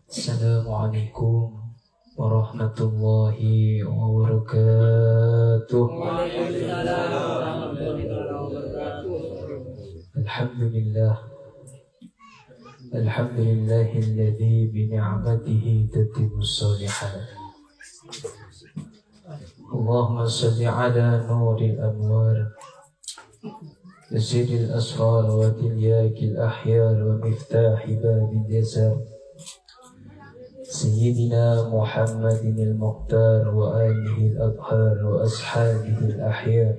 Assalamualaikum warahmatullahi wabarakatuh. Alhamdulillah. Alhamdulillahilladzi bi ni'matihi tatimmus shalihat. Allahumma shalli ala nuril anwar Yazidil asrar wa tilyakil ahyar wa miftahi babil jasar Sayyidina Muhammadin al-Mukhtar wa alihi al-adhar wa ashabihi al-ahyar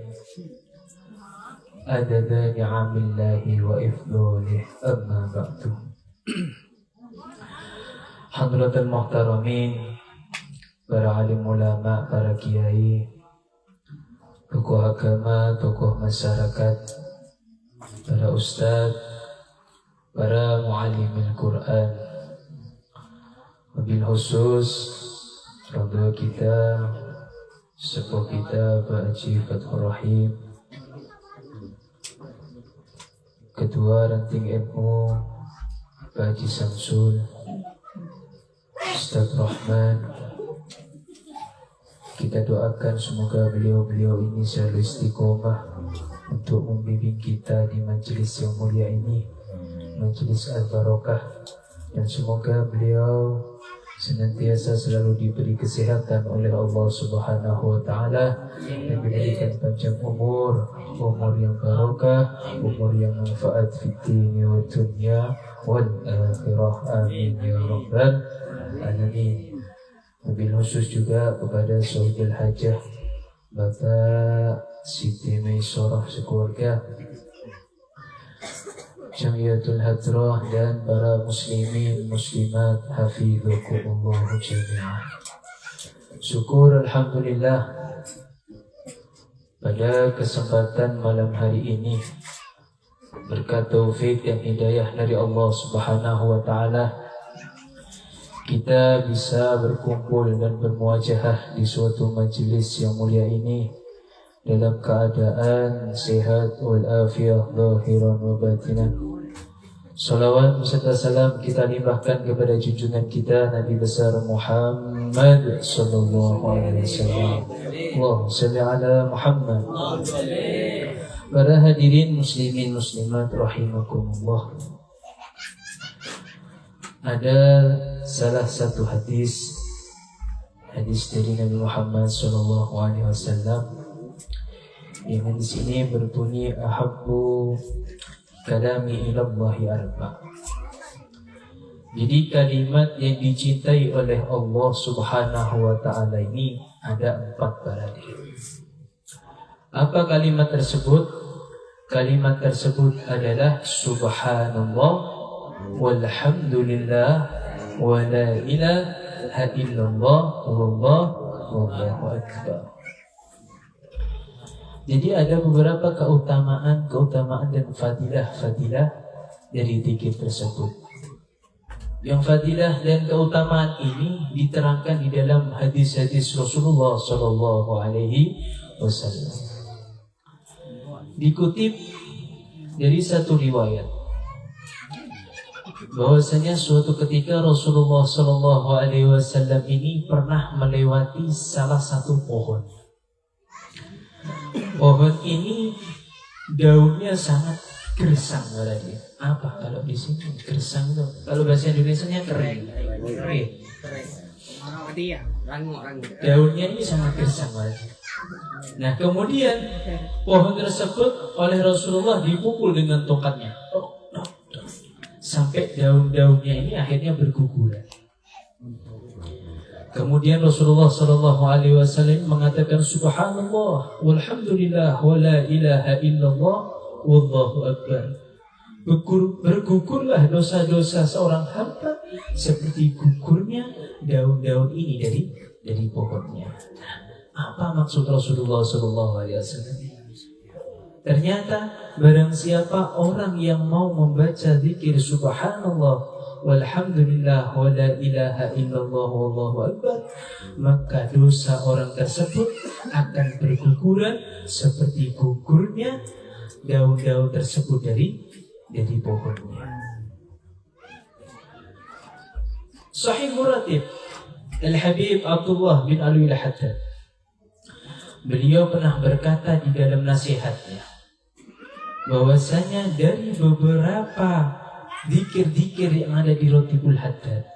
Adada ni'amillahi wa ifdolih amma ba'du. Hadratul muhtaramin, para alim ulama, para kiai, tokoh agama, tokoh masyarakat, para ustadz, para muallimil Quran, wabil khusus orang kita, sepuh kita Pak Haji Fathur Rahim, Ketua Ranting MU Pak Haji Samsul, Ustadz Rahman. Kita doakan semoga beliau-beliau ini selalu istiqomah untuk membimbing kita di majelis yang mulia ini, majelis Al-Barakah, dan semoga beliau senantiasa selalu diberi kesehatan oleh Allah Subhanahu wa Ta'ala dan diberikan panjang umur yang barakah, umur yang manfaat fid dini wa dunya wal akhirah. Amin ya rabbal alamin. Wabil khusus juga kepada Sohibul Hajah Bapak Siti Maisorah sekeluarga, Jamiatul Hadrah, dan para muslimin muslimat hafizakumullah jami'an. Syukur alhamdulillah, pada kesempatan malam hari ini berkat taufik dan hidayah dari Allah Subhanahu wa Ta'ala, kita bisa berkumpul dan bermuajahah di suatu majelis yang mulia ini dalam keadaan sehat walafiat zahiran wa batinan. Salawat beserta salam kita limpahkan kepada junjungan kita Nabi besar Muhammad sallallahu alaihi wasallam. Allahumma shalli ala Muhammad. Para hadirin muslimin muslimat rahimakumullah, ada salah satu hadis dari Nabi Muhammad SAW yang di sini berbunyi ahabbu kalami ilallahi arba. Jadi kalimat yang dicintai oleh Allah Subhanahu wa Ta'ala ini ada 4 barang. Apa kalimat tersebut? Kalimat tersebut adalah subhanallah walhamdulillah wa la ilaha illallah wallahu akbar. Jadi ada beberapa keutamaan dan fadilah dari zikir tersebut. Yang fadilah dan keutamaan ini diterangkan di dalam hadis-hadis Rasulullah sallallahu alaihi wasallam. Dikutip dari satu riwayat bahwasanya suatu ketika Rasulullah Shallallahu Alaihi Wasallam ini pernah melewati salah satu pohon. Pohon ini daunnya sangat gersang, berarti. Apa kalau di sini gersang itu? Kalau bahasa Indonesianya kering. Daunnya ini sangat gersang, berarti. Nah kemudian pohon tersebut oleh Rasulullah dipukul dengan tongkatnya. Sampai daun-daunnya ini akhirnya berguguran. Kemudian Rasulullah SAW mengatakan subhanallah walhamdulillah wa la ilaha illallah wallahu akbar. Bergugurlah dosa-dosa seorang hamba seperti gugurnya daun-daun ini dari pohonnya. Apa maksud Rasulullah SAW? Ternyata barang siapa orang yang mau membaca zikir subhanallah walhamdulillah wa la ilaha illallah wallahu akbar, maka dosa orang tersebut akan berguguran seperti gugurnya daun-daun tersebut dari pohonnya. Sahih Muratib Al-Habib Abdullah bin Alwi Al-Haddad, beliau pernah berkata di dalam nasihatnya bahwasanya dari beberapa zikir-zikir yang ada di Ratibul Haddad,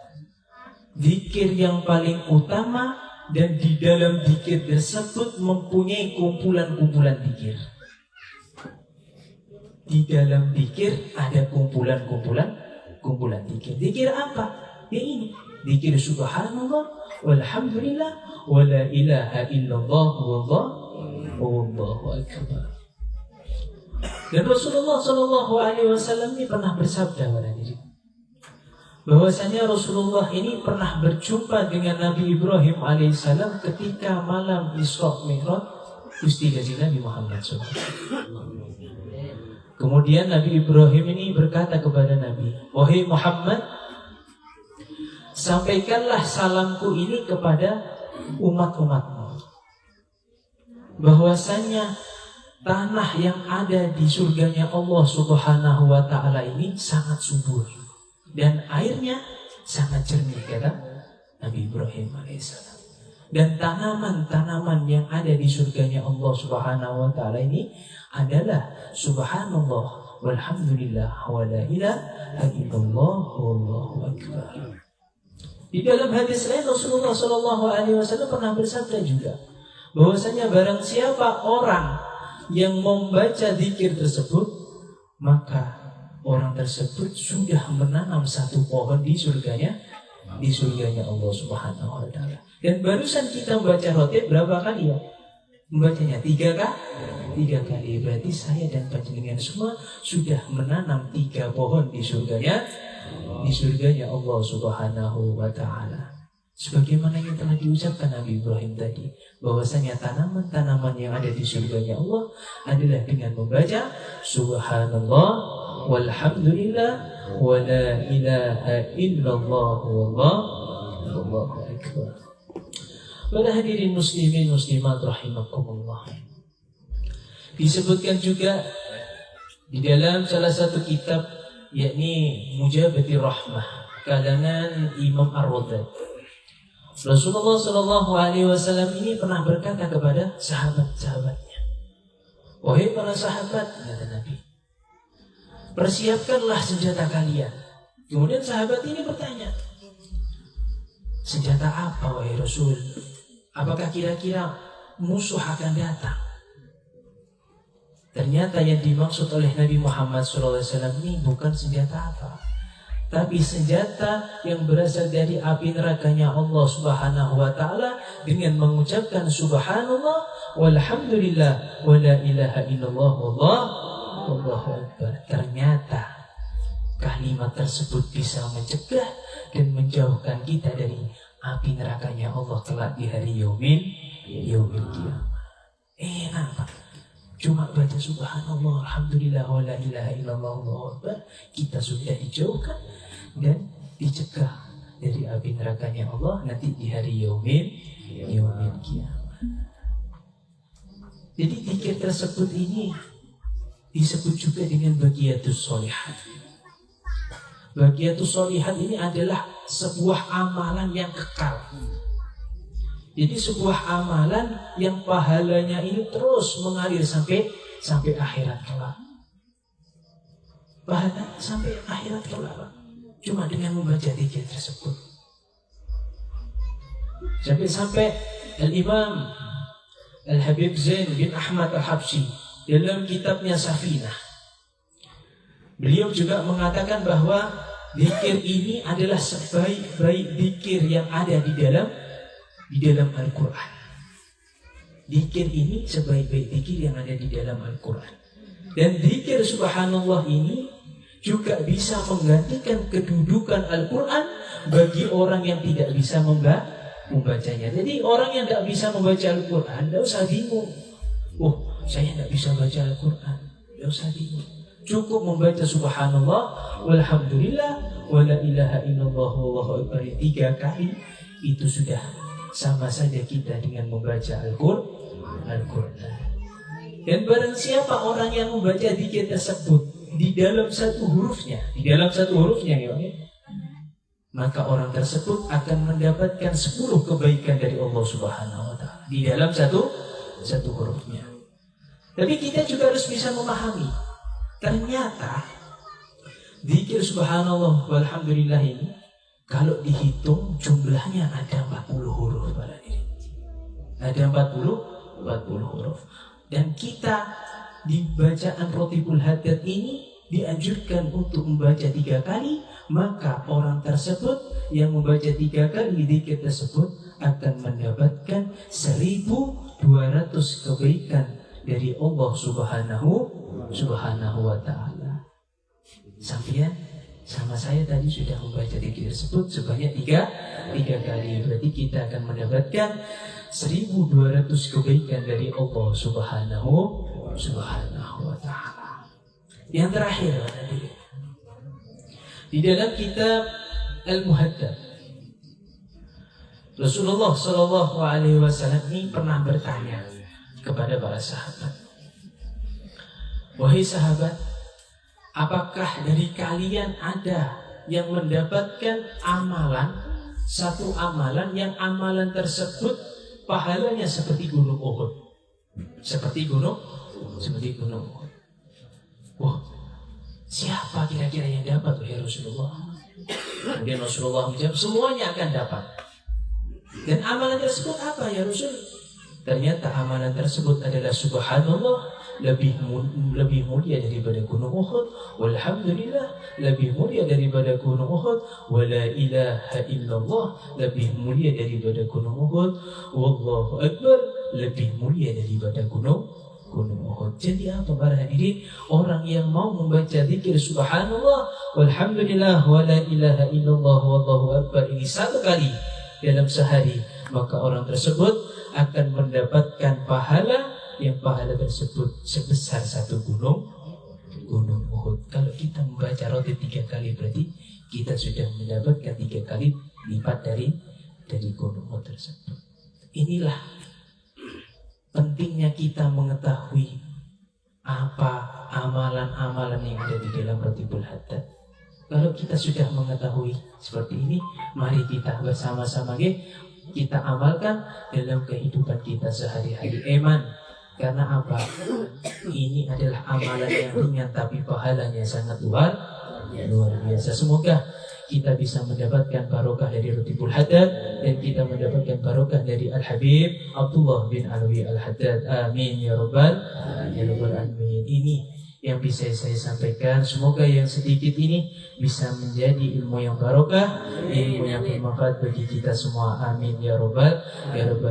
zikir yang paling utama dan di dalam zikir tersebut mempunyai kumpulan-kumpulan zikir. Di dalam zikir ada kumpulan zikir. Zikir apa? Ya ini, zikir subhanallah walhamdulillah wala ilaha illallah wallahu akbar. Dan Rasulullah Shallallahu Alaihi Wasallam ini pernah bersabda pada diri bahwasanya Rasulullah ini pernah berjumpa dengan Nabi Ibrahim alaihissalam ketika malam Isra Mi'raj Gusti Nabi Muhammad SAW. Kemudian Nabi Ibrahim ini berkata kepada Nabi, "Wahai Muhammad, sampaikanlah salamku ini kepada umat-umatmu, bahwasanya tanah yang ada di surganya Allah Subhanahu wa Ta'ala ini sangat subur dan airnya sangat jernih," kata Nabi Ibrahim alaihissalam. Dan tanaman-tanaman yang ada di surganya Allah Subhanahu wa Ta'ala ini adalah subhanallah walhamdulillah wala ilaha illallah wallahu akbar. Di dalam hadis lain Rasulullah Shallallahu Alaihi Wasallam pernah bersabda juga bahwasanya barang siapa orang yang membaca zikir tersebut, maka orang tersebut sudah menanam satu pohon di surganya Allah Subhanahu wa Ta'ala. Dan barusan kita membaca rotib berapa kali ya? Membacanya 3 kali. Berarti saya dan panjenengan semua sudah menanam 3 pohon di surganya Allah Subhanahu wa Ta'ala. Sebagaimana yang telah diucapkan Nabi Ibrahim tadi, bahwasanya tanaman-tanaman yang ada di surganya Allah adalah dengan membaca subhanallah walhamdulillah wala ilaha illallah wallahu akbar. Para hadirin muslimin muslimat rahimakumullah, disebutkan juga di dalam salah satu kitab, yakni Mujabatir Rahmah kalangan Imam Ar-Radad, Rasulullah Shallallahu Alaihi Wasallam ini pernah berkata kepada sahabat-sahabatnya, "Wahai para sahabat," kata Nabi, "persiapkanlah senjata kalian." Kemudian sahabat ini bertanya, "Senjata apa wahai Rasul? Apakah kira-kira musuh akan datang?" Ternyata yang dimaksud oleh Nabi Muhammad SAW ini bukan senjata apa, tapi senjata yang berasal dari api nerakanya Allah Subhanahu wa Ta'ala dengan mengucapkan subhanallah walhamdulillah wala ilaha illallah wallahu akbar. Ternyata kalimat tersebut bisa mencegah dan menjauhkan kita dari api nerakanya Allah kelak di hari yaumil qiyamah. Enak Pak, cuma baca subhanallah alhamdulillah wala ilaha illallah wallahu akbar, kita sudah dijauhkan dan dicegah dari api nerakanya Allah nanti di hari yaumil qiyamah. Jadi zikir tersebut ini disebut juga dengan baqiyatus sholihat. Baqiyatus sholihat ini adalah sebuah amalan yang kekal. Jadi sebuah amalan yang pahalanya ini terus mengalir sampai akhirat kelak. Pahala sampai akhirat kelak, cuma dengan membaca zikir tersebut. Sampai Al-Imam Al-Habib Zain bin Ahmad Al-Habsyi dalam kitabnya Safinah, beliau juga mengatakan bahwa zikir ini adalah sebaik-baik zikir yang ada di dalam Al-Quran. Zikir ini sebaik-baik zikir yang ada di dalam Al-Quran. Dan zikir subhanallah ini juga bisa menggantikan kedudukan Al-Quran bagi orang yang tidak bisa membacanya. Jadi orang yang tidak bisa membaca Al-Quran tidak usah bingung. Oh, saya tidak bisa baca Al-Quran, tidak usah bingung. Cukup membaca subhanallah walhamdulillah wala ilaha illallah wallahu akbar 3 kali, itu sudah sama saja kita dengan membaca Al-Quran. Dan barang siapa orang yang membaca zikir tersebut di dalam satu hurufnya ya, maka orang tersebut akan mendapatkan 10 kebaikan dari Allah Subhanahu wa taala di dalam satu hurufnya. Tapi kita juga harus bisa memahami, ternyata zikir subhanallah walhamdulillah ini kalau dihitung jumlahnya ada 40 huruf pada diri. Ada 40 huruf. Dan kita di bacaan Rotibul Haddad ini dianjurkan untuk membaca 3 kali, maka orang tersebut yang membaca 3 kali zikir tersebut akan mendapatkan 1.200 kebaikan dari Allah Subhanahu wa taala. Sampai sama saya tadi sudah membaca zikir tersebut sebanyak 3 kali. Berarti kita akan mendapatkan 1.200 kebaikan dari Allah Subhanahu wa taala. Yang terakhir, di dalam kitab Al-Muhaddab, Rasulullah Shallallahu Alaihi Wasallam ini pernah bertanya kepada para sahabat, wahai sahabat, apakah dari kalian ada yang mendapatkan satu amalan yang amalan tersebut pahalanya seperti gunung Uhud? Seperti gunung Uhud. Wah, siapa kira-kira yang dapat, wahai Rasulullah? Kemudian Rasulullah menjawab, semuanya akan dapat. Dan amalan tersebut apa ya Rasul? Ternyata amalan tersebut adalah subhanallah, lebih mulia daripada gunung Uhud, walhamdulillah, lebih mulia daripada gunung Uhud, wala ilaha illallah, lebih mulia daripada gunung Uhud, wallahu akbar, lebih mulia daripada gunung Uhud. Jadi apa para hadirin? Orang yang mau membaca zikir subhanallah walhamdulillah wala ilaha illallah wallahu akbar ini 1 kali dalam sehari, maka orang tersebut akan mendapatkan pahala yang pahala tersebut sebesar 1 gunung Uhud. Kalau kita membaca roti 3 kali, berarti kita sudah mendapatkan 3 kali lipat dari gunung Uhud tersebut. Inilah pentingnya kita mengetahui apa amalan-amalan yang ada di dalam Rotibul Haddad. Kalau kita sudah mengetahui seperti ini, mari kita bersama-sama kita amalkan dalam kehidupan kita sehari-hari. Karena apa? Ini adalah amalan yang ringan tapi pahalanya sangat luar biasa. Semoga kita bisa mendapatkan barokah dari Rotibul Haddad dan kita mendapatkan barokah dari Al-Habib Abdullah bin Alwi Al-Haddad. Amin ya rabbal alamin. Ini yang bisa saya sampaikan. Semoga yang sedikit ini bisa menjadi ilmu yang barokah, ilmu yang bermanfaat bagi kita semua. Amin ya rabbal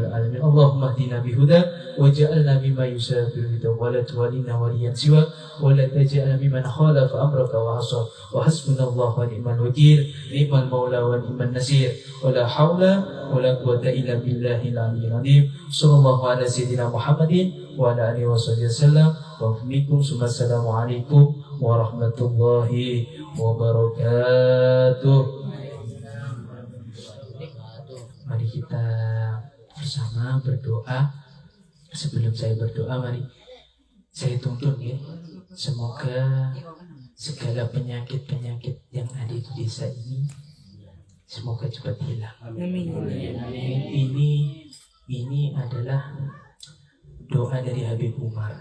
alamin. Allahumma hdina bihudak waj'alna mimma yusafiru bidak wa la tuwalina waliyan siwak wa la taj'alna mimman khalafa amraka wa asar wa hasbunallahu wa ni'mal wakil, ni'mal maula wa ni'man nasir, wa la hawla wa la quwwata illa billahil aliyyil azim. Sallallahu ala sayyidina Muhammadin wa ala alihi wasallam. Wa fiikum assalamualaikum warahmatullahi wabarakatuh. Mari kita bersama berdoa. Sebelum saya berdoa, mari saya tuntun ya, semoga segala penyakit-penyakit yang ada di desa ini semoga cepat hilang. Amin. Ini adalah doa dari Habib Umar.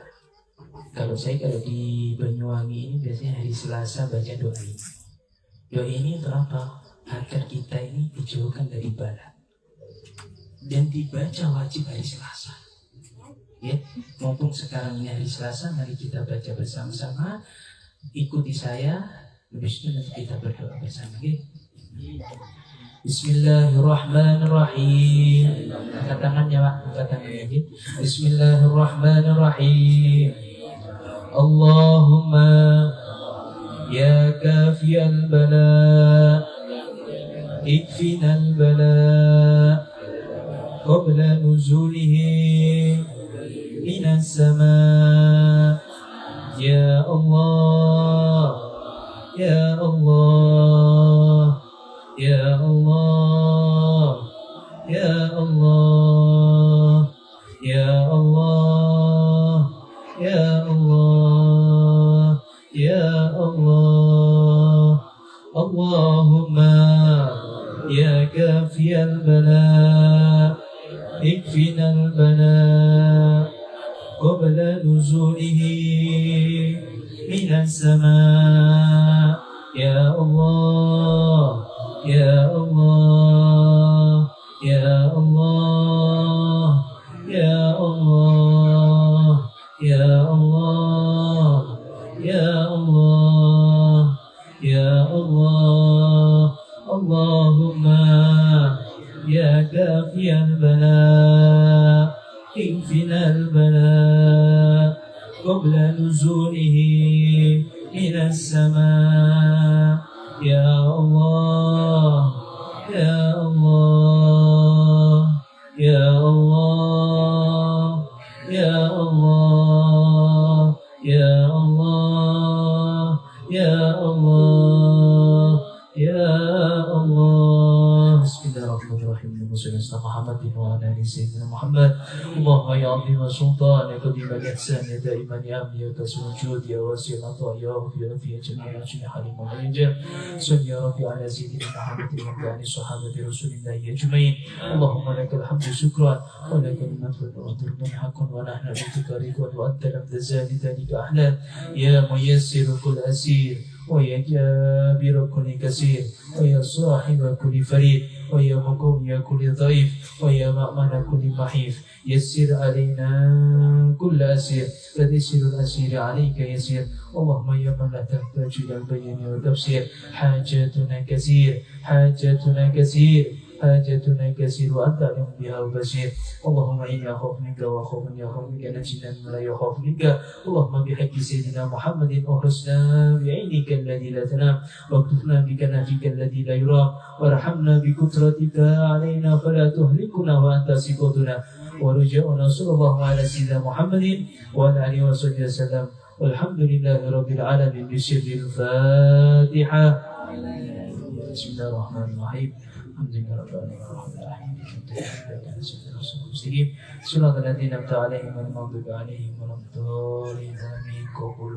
Kalau di Banyuwangi ini biasanya hari Selasa baca doa ini. Doa ini untuk apa? Agar kita ini dijauhkan dari bala. Dan dibaca wajib hari Selasa. Ya, mumpung sekarang ini hari Selasa, mari kita baca bersama-sama. Ikuti saya, habis itu nanti kita berdoa bersama. Ya. Bismillahirrahmanirrahim. Angkat tangannya, Pak. Angkat tangannya. Ya. Bismillahirrahmanirrahim. Allahumma ya kafiyal bala, ikfinal bala qabla nuzulihi minas sama. Ya Allah, ya Allah, ya Allah, ya Allah, ya Allah, ya Allah, ya Allah. Allahumma يا كافي البلاء اكفنا البلاء قبل نزوله من السماء يا الله يا الله يا الله يا الله يا الله يا الله يا الله اللهم يا كافي البلاء اكفنا البلاء قبل نزوله من السماء يا الله يا الله يا الله يا الله يا الله يا الله يا الله بسم الله الرحمن الرحيم اللهم صل على محمد وعلى ال سيدنا محمد اللهم يا عظيم السلطان يا قديم الاحسان يا دائما يا امن يا كسر الجود يا واسع العطاء يا وفي في جميع الاشياء حليم ومنجم صل يا ربي على سيدنا محمد وعلى صحابه رسول الله اجمعين اللهم لك الحمد شكرا ولك المثل والذل حق ونحن بذكرك وانت لم تزال ذلك احلى يا ميسر كل اسير ويا جابر كل كثير ويا صاحب كل فريد ويا مقوي كل ضعيف ويا مأمن كل محيف يسر علينا كل أسير فتيسير الأسير عليك يسير اللهم يا من لا تحتاج إلى البيان والتفسير حاجاتنا كثير حاجاتنا كثير حاجاتنا كثير وأنت أعلم بها وبشير اللهم إني أخاف منك وأخاف من يخاف منك نجنا من لا يخاف منك اللهم بحق سيدنا محمد أحرسنا بعينك الذي لا تنام واكتفنا بكنفك الذي لا يرام وارحمنا بكثرتك علينا فلا تهلكنا وأنت سقطنا ورجاؤنا صلى الله على سيدنا محمد وعلى آله وصحبه وسلم والحمد لله رب العالمين بسر الفاتحة بسم الله الرحمن الرحيم الحمد لله رب العالمين صراط الذين أنعمت عليهم غير المغضوب عليهم ولا الضالين آمين قبول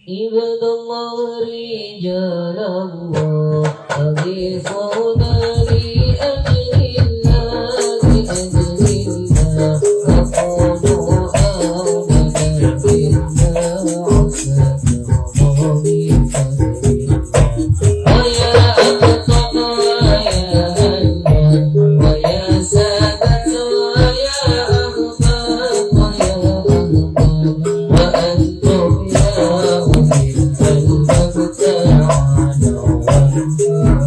عباد الله رجال الله أغيثونا لأجل الله لأجل الله فقولوا آمنا بالله عسى الله من فضله ويا أبطال ويا ألوان ويا سادة ويا أغبان ويا أغبان وأنتم يا أولي الألباب تعالوا وانظروا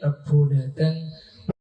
Rebu datang